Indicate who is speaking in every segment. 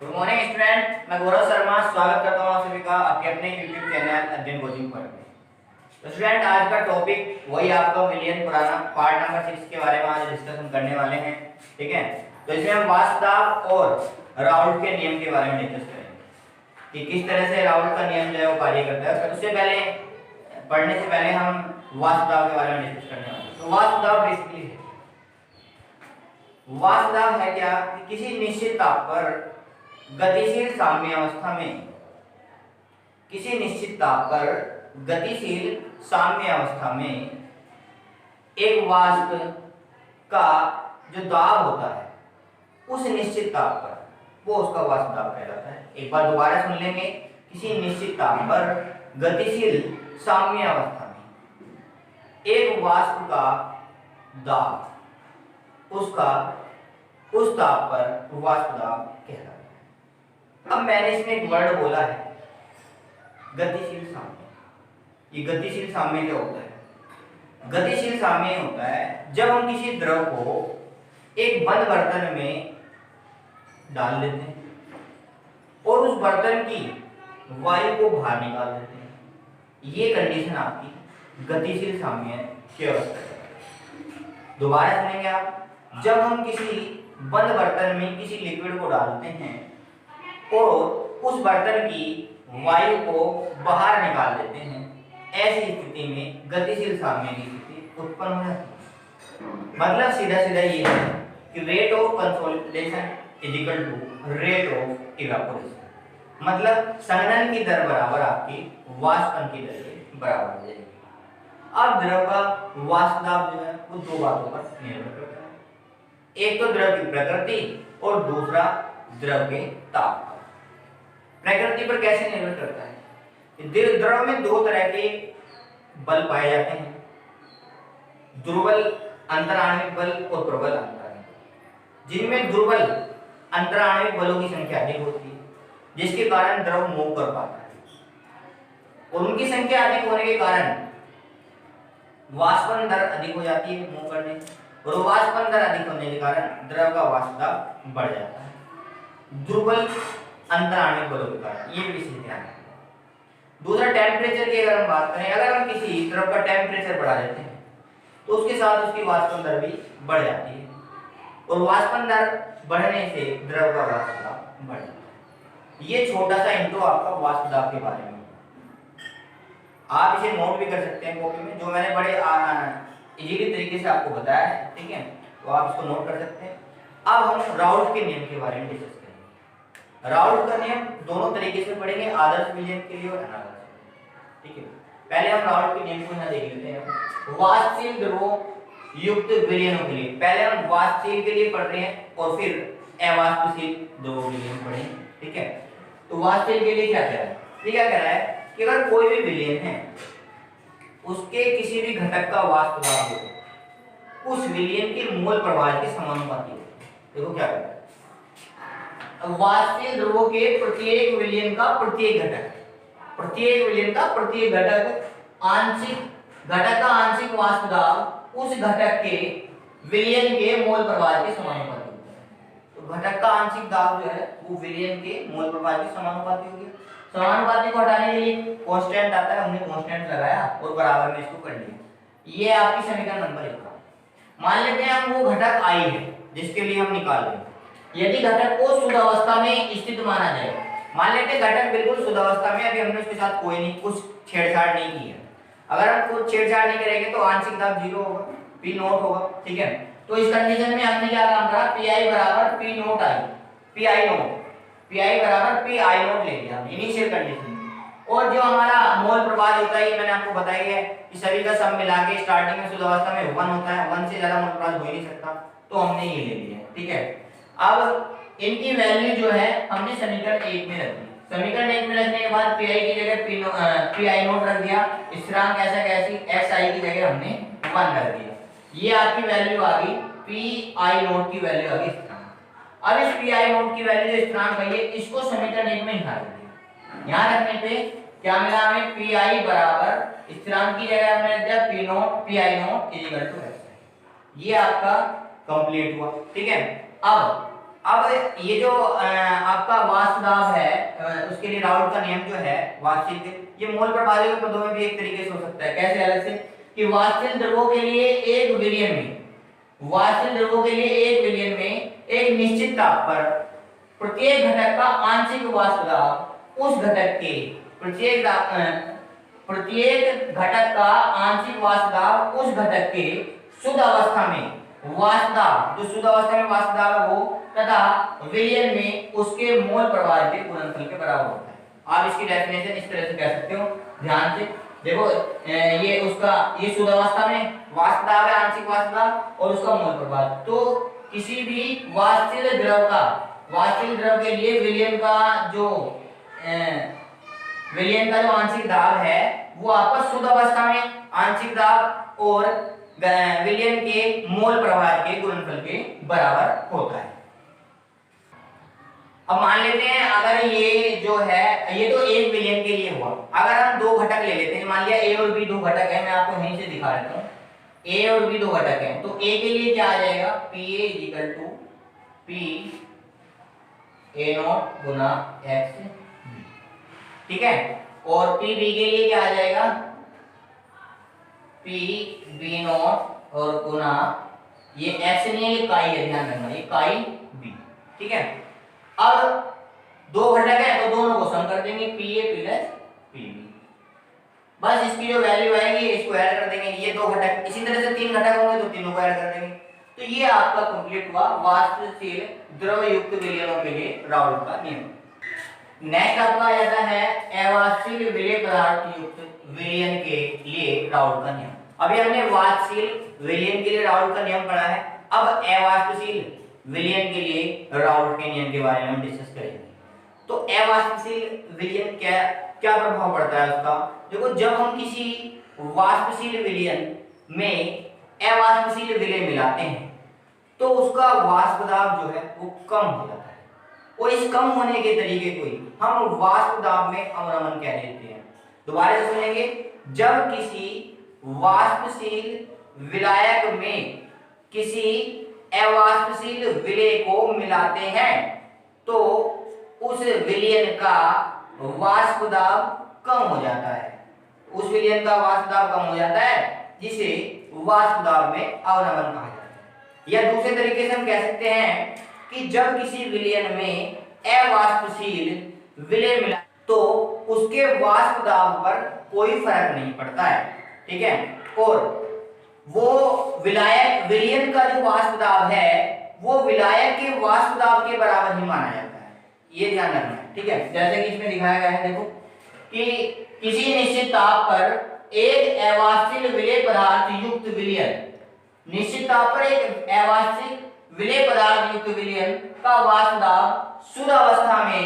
Speaker 1: Good morning student, मैं गौरव शर्मा स्वागत करता हूँ आप सभी का आपके अपने यूट्यूब चैनल अध्ययन कोचिंग पर। तो स्टूडेंट, आज का टॉपिक वही आपका मिलियन पुराना पार्ट नंबर 6 के बारे में आज डिस्कशन करने वाले हैं। ठीक है, तो इसमें हम वास्तव और राउल्ट के नियम के बारे में डिस्कस करेंगे कि किस तरह से राउल्ट का नियम जो है वो कार्य करता है। तो उससे पहले पढ़ने से पहले हम वास्तव के बारे में डिस्कस करने वाले हैं। तो वास्तव बेसिकली वास्तव है क्या कि किसी निश्चित ताप पर गतिशील साम्य अवस्था में किसी निश्चित ताप पर गतिशील साम्य अवस्था में एक वाष्प का जो दाब होता है उस निश्चित ताप पर वो उसका वाष्प दाब कहलाता है। एक बार दोबारा सुन लेंगे, किसी निश्चित ताप पर गतिशील साम्य अवस्था में एक वाष्प का दाब उसका उस ताप पर वाष्प दाब कहलाता है। अब मैंने इसमें एक वर्ड बोला है गतिशील साम्य। ये गतिशील साम्य क्या होता है? गतिशील साम्य होता है जब हम किसी द्रव को एक बंद बर्तन में डाल देते हैं और उस बर्तन की वायु को बाहर निकाल देते हैं। ये कंडीशन आपकी गतिशील साम्य की अवस्था है। दोबारा सुनेंगे आप, जब हम किसी बंद बर्तन में किसी लिक्विड को डालते हैं और उस बर्तन की वायु को बाहर निकाल देते हैं, ऐसी स्थिति में गतिशील साम्य की स्थिति उत्पन्न हो जाती है। मतलब सीधा सीधा ये है कि rate of consolidation is equal to rate of evaporation. मतलब संघनन की दर बराबर आपकी वाष्पन की दर के बराबर हो जाएगी। अब द्रव का वाष्प दाब जो है वो दो बातों पर निर्भर करता है, एक तो द्रव की प्रकृति और दूसरा द्रव के ताप। प्रकृति पर कैसे निर्भर करता है? द्रव में दो तरह के बल पाए जाते हैं, दुर्बल अंतराण्विक बल और प्रबल अंतराण्विक बल। जिनमें दुर्बल अंतराण्विक बलों की संख्या अधिक होती है, जिसके कारण द्रव मूव कर पाता है, और उनकी संख्या अधिक होने के कारण वाष्पन दर अधिक हो जाती है मूव करने, और वाष्पन दर अधिक होने के कारण द्रव का वाष्प दाब बढ़ जाता है दुर्बल अंतराण्विक बलों के कारण। ये भी विशेष ध्यान रखना। दूसरा, टेम्परेचर की अगर हम बात करें, अगर हम किसी द्रव का टेम्परेचर बढ़ा देते हैं तो उसके साथ उसकी वाष्पन दर भी बढ़ जाती है, और वाष्पन दर बढ़ने से द्रव का वाष्प दाब बढ़ जाता है। ये छोटा सा इंट्रो आपका वाष्प दाब के बारे में। आप इसे नोट भी कर सकते हैं कॉपी में, जो मैंने बड़े इजीली तरीके से आपको बताया है। ठीक है, तो आप इसको नोट कर सकते हैं। अब हम राउल्ट के नियम के बारे में डिस्कस करेंगे। राउल्ट का नियम दोनों तरीके से पढ़ेंगे, आदर्श विलयन के लिए और अनादर्श। ठीक है, पहले हम राउल्ट के नियम को यहाँ देख लेते हैं। वाष्पशील द्रवों युक्त विलयनों के लिए पहले हम वाष्पशील के लिए पढ़ रहे हैं और फिर अवाष्पशील द्रवों के लिए पढ़ेंगे। ठीक है, तो वाष्पशील के लिए क्या कह रहा है? ये क्या कह रहा है कि अगर कोई भी विलयन है उसके किसी भी घटक का वाष्प दाब हो उस विलयन के मोल प्रवाह के समानुपाती हो। देखो क्या कहता है, वाष्पशील द्रवों के प्रत्येक विलयन का प्रत्येक घटक घटक का आंशिक वाष्प दाब उस घटक के विलयन के मोल प्रवाह के समानुपाती होता है। तो घटक का आंशिक दाब जो है वो विलयन के मोल प्रवाह के समानुपाती हो गया। समानुपाती को हटाने के लिए कांस्टेंट आता है, हमने कांस्टेंट लगाया और बराबर में इसको कर लिया। ये आपकी समीकरण नंबर 1। मान लेते हैं हम वो घटक I है जिसके लिए हम निकाल रहे हैं। यदि घटक को शुद्ध अवस्था में स्थित माना जाए, मान लेते हैं घटक बिल्कुल शुद्ध अवस्था में, अभी हमने उसके साथ कोई नहीं कुछ छेड़छाड़ नहीं की है। अगर हम कुछ छेड़छाड़ नहीं करेंगे तो आंशिक दाब 0 होगा, P नॉट होगा। ठीक है, तो इस कंडीशन में हमने क्या काम करा, Pi बराबर P नॉट I, Pi बराबर Pi नॉट ले लिया इनिशियल कंडीशन में। और जो हमारा मोल प्रवाह होता है, ये मैंने आपको बताया है कि सभी का सब मिला के स्टार्टिंग में शुद्ध अवस्था में 1 होता है, 1 से ज्यादा मोल प्रवाह हो ही नहीं सकता, तो हमने ये ले लिया। ठीक है, अब इनकी वैल्यू जो है हमने समीकरण 1 में रख दी। समीकरण 1 में रखने के बाद Pi की जगह Pi नॉट रख दिया, स्थिरांक ऐसा कैसी xi की जगह हमने 1 रख दिया। ये आपकी वैल्यू आ गई Pi नॉट की वैल्यू आ गई स्थिरांक। अब इस Pi नॉट की वैल्यू जो स्थिरांक है इसको समीकरण 1 में यहाँ रख दिया। यहाँ रखने पे क्या मिला हमें, Pi बराबर स्थिरांक की जगह हमने रख दिया P nought Pi nought equal to xi। ये आपका कंप्लीट हुआ। ठीक है, अब अब ये जो आपका वाष्प दाब है, उसके लिए राउल्ट का नियम जो है वाष्पशील, ये मोल प्रभावी के पदों में भी एक तरीके से हो सकता है। कैसे? अलग से कि वाष्पशील द्रवों के लिए 1 विलियन में, वाष्पशील द्रवों के लिए 1 विलियन में एक निश्चित ताप पर प्रत्येक घटक का आंशिक वाष्प दाब उस घटक के प्रत्येक घटक का आंशिक वाष्प दाब उस घटक के शुद्ध अवस्था में वाष्प दाब, जो शुद्ध अवस्था में वाष्प दाब है वो, तथा विलयन में उसके मोल प्रभाव के गुणनफल के बराबर होता है। आप इसकी डेफिनेशन इस तरह से कह सकते हो, ध्यान से देखो, ये उसका, ये शुद्ध अवस्था में वाष्प दाब है, आंशिक वाष्प दाब, और उसका मोल प्रभाव। तो किसी भी वाष्पशील द्रव का, वाष्पशील द्रव के लिए विलयन का जो आंशिक दाब है वो आपका शुद्ध अवस्था में आंशिक दाब और विलयन के मोल प्रभाव के गुणनफल के बराबर होता है। अब मान लेते हैं अगर ये जो है, ये तो 1 विलयन के लिए हुआ, अगर हम 2 घटक ले लेते हैं, मान लिया A और B 2 घटक है, मैं आपको यहीं से दिखा देता हूँ, A और B 2 घटक हैं, तो A के लिए क्या आ जाएगा, PA P A0 गुना X, ठीक है, और PB के लिए क्या आ जाएगा, P B0 और गुना, ये X नहीं है, ये काई है, ध्यान रखना, ये काई B, ठीक है। अब 2 घटक है तो दोनों को सम कर देंगे, PA प्लस PB, बस इसकी जो वैल्यू आएगी इसको ऐड कर देंगे, ये 2 घटक, इसी तरह से 3 घटक होंगे तो तीनों को ऐड कर देंगे। तो ये आपका कंप्लीट हुआ वाष्पशील द्रव युक्त विलयनों के लिए राउल्ट का नियम। नेक्स्ट आपका आ जाता है अवाष्पशील विलय पदार्थ युक्त विलयन के लिए राउल्ट का नियम। अभी हमने वाष्पशील विलयन के लिए राउल्ट का नियम पढ़ा है, अब अवाष्पशील विलयन के लिए राउल्ट के नियम के बारे में हम डिस्कस करेंगे। तो अवाष्पशील विलयन क्या प्रभाव पड़ता है उसका? देखो, जब हम किसी वाष्पशील विलयन में अवाष्पशील विलय मिलाते हैं तो उसका वाष्प दाब जो है वो कम हो जाता है, और इस कम होने के तरीके को ही हम वाष्प दाब में अवनमन कह देते हैं। दोबारा से सुनेंगे, जब किसी वाष्पशील विलायक में किसी अवाष्पशील विलय को मिलाते हैं तो उस विलयन का वाष्प दाब कम हो जाता है, उस विलयन का वाष्प दाब कम हो जाता है, जिसे वाष्प दाब में अवनमन कहा जाता है। या दूसरे तरीके से हम कह सकते हैं कि जब किसी विलयन में अवाष्पशील विलय मिला तो उसके वाष्प दाब पर कोई फर्क नहीं पड़ता है, ठीक है, और वो विलयन का जो वाष्प दाब है वो विलायक के वाष्प दाब के बराबर ही माना जाता है, ये ध्यान रखना है, ठीक है। जैसे कि इसमें दिखाया गया है, देखो कि किसी निश्चित ताप पर एक अवाष्पशील विलय पदार्थ युक्त विलयन, निश्चित ताप पर एक अवाष्पशील विलय पदार्थ युक्त विलयन का वाष्प दाब शुद्ध अवस्था में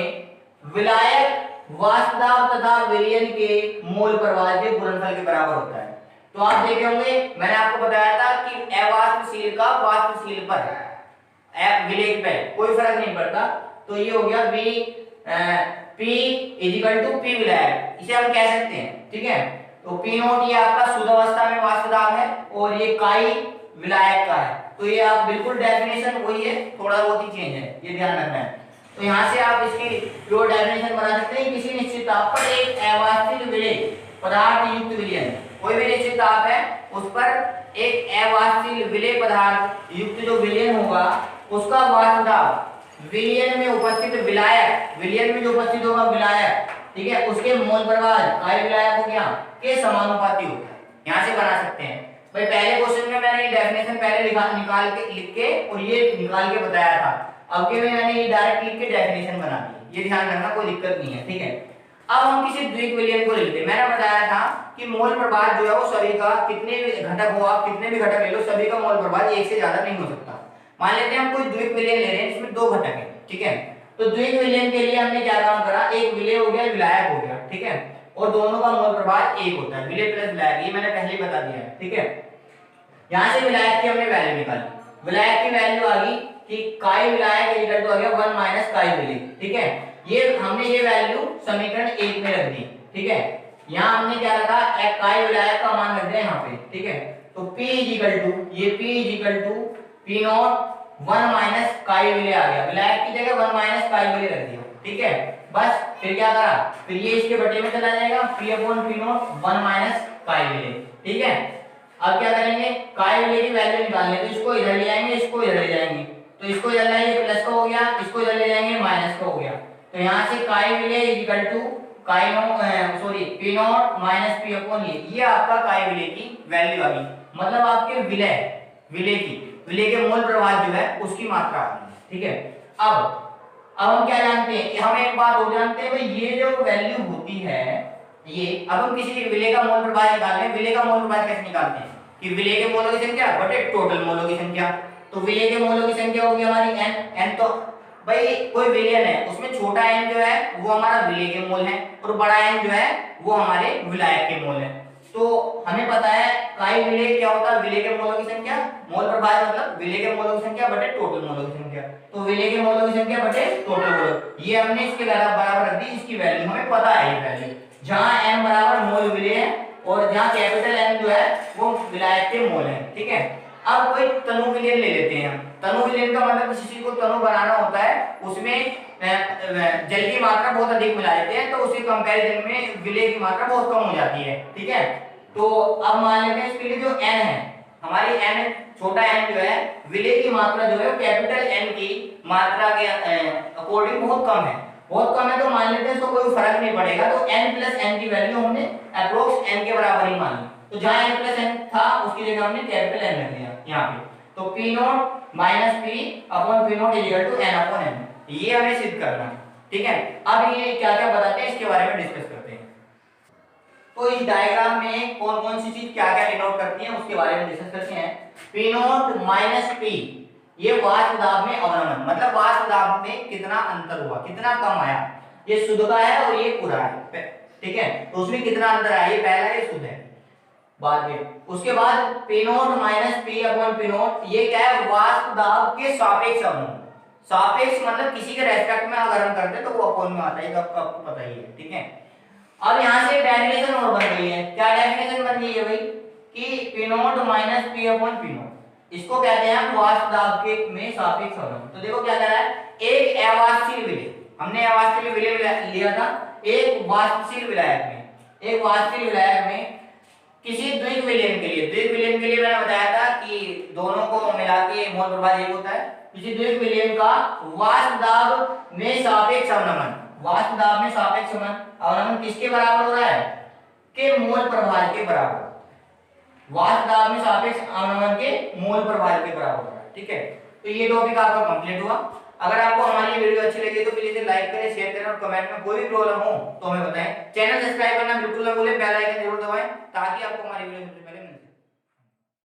Speaker 1: विलायक वाष्प दाब तथा विलयन के मोल प्रवाह के गुणनफल के बराबर होता है। तो आप देखे होंगे, मैंने आपको बताया था कि अवाष्पशील का वाष्पशील पर विलय पे कोई फर्क नहीं पड़ता, तो ये हो गया P = P विलायक, इसे हम कह सकते हैं, ठीक है। तो P0 ये आपका शुद्ध अवस्था में वाष्प दाब है और ये काई विलायक का है, तो ये आप बिल्कुल डेफिनेशन वही है, थोड़ा बहुत ही चेंज है, ये ध्यान रखना है। तो यहाँ से आप इसकी जो डेफिनेशन बना सकते हैं, किसी निश्चित ताप पर एक अवाष्पशील विलय पदार्थ युक्त विलयन, कोई भी निश्चित ताप है उस पर एक अवाष्पशील विलय पदार्थ युक्त जो विलयन होगा उसका वाष्प दाब विलयन में उपस्थित विलायक, विलयन में जो उपस्थित होगा विलायक, ठीक है, उसके मोल प्रवाह काई विलायक हो गया के समानुपाती होता है। यहाँ से बना सकते हैं भाई, पहले क्वेश्चन में मैंने ये डेफिनेशन पहले लिख के और ये निकाल के बताया था, अब के में मैंने ये डायरेक्ट लिख के डेफिनेशन बना दी, ये ध्यान रखना, कोई दिक्कत नहीं है, ठीक है। अब हम किसी द्विक विलयन को लेते हैं, मैंने बताया था कि मोल प्रभाव जो है वो सभी का, कितने भी घटक हो, आप कितने भी घटक ले लो, सभी का मोल प्रभाव एक से ज्यादा नहीं हो सकता। मान लेते हैं हम कोई द्विक विलयन ले रहे हैं जिसमें 2 घटक है, ठीक है, तो द्विक विलयन के लिए हमने क्या काम करा, एक विलय हो गया, विलायक हो गया, ठीक है, और दोनों का मोल प्रभाव 1 होता है, विलय प्लस विलायक, ये मैंने पहले ही बता दिया है, ठीक है। यहाँ से विलायक की हमने वैल्यू निकाली, विलायक की वैल्यू आ गई कि काई विलायक इक्वल टू आ गया 1 माइनस काई विलय, ठीक है, ये हमने ये वैल्यू समीकरण 1 में रख दी, ठीक है। यहाँ हमने क्या रखा, काई विलायक का मान रख दिया यहाँ पे, ठीक है, तो P = ये P = P0 1 माइनस काई विले आ गया, विलायक की जगह 1 माइनस काई विले रख दिया, ठीक है। बस फिर क्या करा, फिर ये इसके बटे में चला जाएगा, P upon P not 1 minus काई विले, ठीक है। अब क्या करेंगे, काई विले की वैल्यू निकालनी है, तो इसको इधर ले जाएंगे, इसको इधर ले जाएंगे, तो इसको इधर लाएंगे प्लस का हो गया, इसको इधर ले जाएंगे माइनस का हो गया। तो यहाँ से काई विले इक्वल टू काई not sorry P not minus P upon ये आपका काई विले की वैल्यू आ गई, मतलब आपके विले के मोल प्रवाह जो है उसकी मात्रा आ गई, ठीक है। अब हम क्या जानते हैं, हम एक बात और जानते हैं भाई, ये जो वैल्यू होती है ये, अब हम किसी विले का मोल प्रवाह निकालने, विले का मोल प्रवाह कैसे निकालते हैं कि विले के मोलों की संख्या बटे टोटल मोलों की संख्या। तो विले के मोलों की संख्या होगी हमारी n तो भाई कोई विलयन है उसमें छोटा n जो है वो हमारा विले के मोल है और बड़ा n जो है वो हमारे विलायक के मोल है। तो हमें पता है काई विले क्या होता है, विले के मोलों की संख्या, मोल प्रभाव मतलब विले के मोलों की संख्या बटे टोटल मोलों की संख्या। तो विले के मोलों की संख्या बटे टोटल मोल, ये हमने इसके बराबर रख दी, इसकी वैल्यू हमें पता है, ये वैल्यू जहां n बराबर मोल विले है और जहां कैपिटल N जो है वो विलायक के मोल है, ठीक है। अब कोई तनु विलयन ले लेते हैं हम, तनु विलयन का मतलब किसी चीज को तनु बनाना होता है, उसमें जल की मात्रा बहुत अधिक मिला देते हैं, तो उसके कंपैरिजन में विलय की मात्रा बहुत कम हो जाती है, ठीक है। तो अब मान लेते हैं इसके लिए जो n है, हमारी n छोटा n जो है विलय की मात्रा जो है कैपिटल N की मात्रा के अकॉर्डिंग बहुत कम है, तो मान लेते हैं इसको कोई फर्क नहीं पड़ेगा, तो n प्लस n की वैल्यू हमने अप्रोक्स n के बराबर ही मान ली। तो जहां n प्लस n था उसकी जगह हमने कैपिटल N रख दिया यहाँ पे, तो p nought minus p upon p nought equal to n upon n, ये हमें सिद्ध करना है, ठीक है। अब ये क्या क्या बताते हैं इसके बारे में डिस्कस करते हैं। तो इस डायग्राम में कौन कौन सी चीज क्या क्या डिनोट करती है उसके बारे में डिस्कस करते हैं। p नॉट माइनस p ये वाष्प दाब में अवनमन, मतलब वाष्प दाब में कितना अंतर हुआ, कितना कम आया, ये शुद्ध का है और ये पूरा है, ठीक है। तो उसमें कितना अंतर आया, ये पहला ये शुद्ध है बाद में। उसके बाद P nought minus P upon P not ये क्या है, वाष्प दाब के सापेक्ष अवनमन, सापेक्ष मतलब किसी के रेस्पेक्ट में अगर हम करते हैं तो वो अपॉन में आता है, आपको पता ही है, ठीक है। अब यहाँ से डेफिनेशन और बन गई है, क्या डेफिनेशन बन गई है भाई कि P nought minus P upon P not, इसको कहते हैं वाष्प दाब के में सापेक्ष अवनमन। तो देखो क्या कह रहा है, एक अवाष्पशील विलय, हमने अवाष्पशील विलय लिया था, एक वाष्पशील विलायक में किसी द्विक विलयन के लिए मैंने बताया था कि दोनों को मिला के मोल प्रभाव एक होता है, किसी द्विक विलयन का वाष्प दाब में सापेक्ष अवनमन किसके बराबर हो रहा है, के मोल प्रभाव के बराबर, वाष्प दाब में सापेक्ष अवनमन के मोल प्रभाव के बराबर हो रहा है, ठीक है। तो ये टॉपिक आपका कंप्लीट हुआ। अगर आपको हमारी ये वीडियो अच्छी लगी तो प्लीज लाइक करें, शेयर करें और कमेंट में कोई भी प्रॉब्लम हो तो हमें बताएं। चैनल सब्सक्राइब करना बिल्कुल ना भूलें, बेल आइकन जरूर दबाएं ताकि आपको हमारी वीडियो सबसे पहले मिल सके।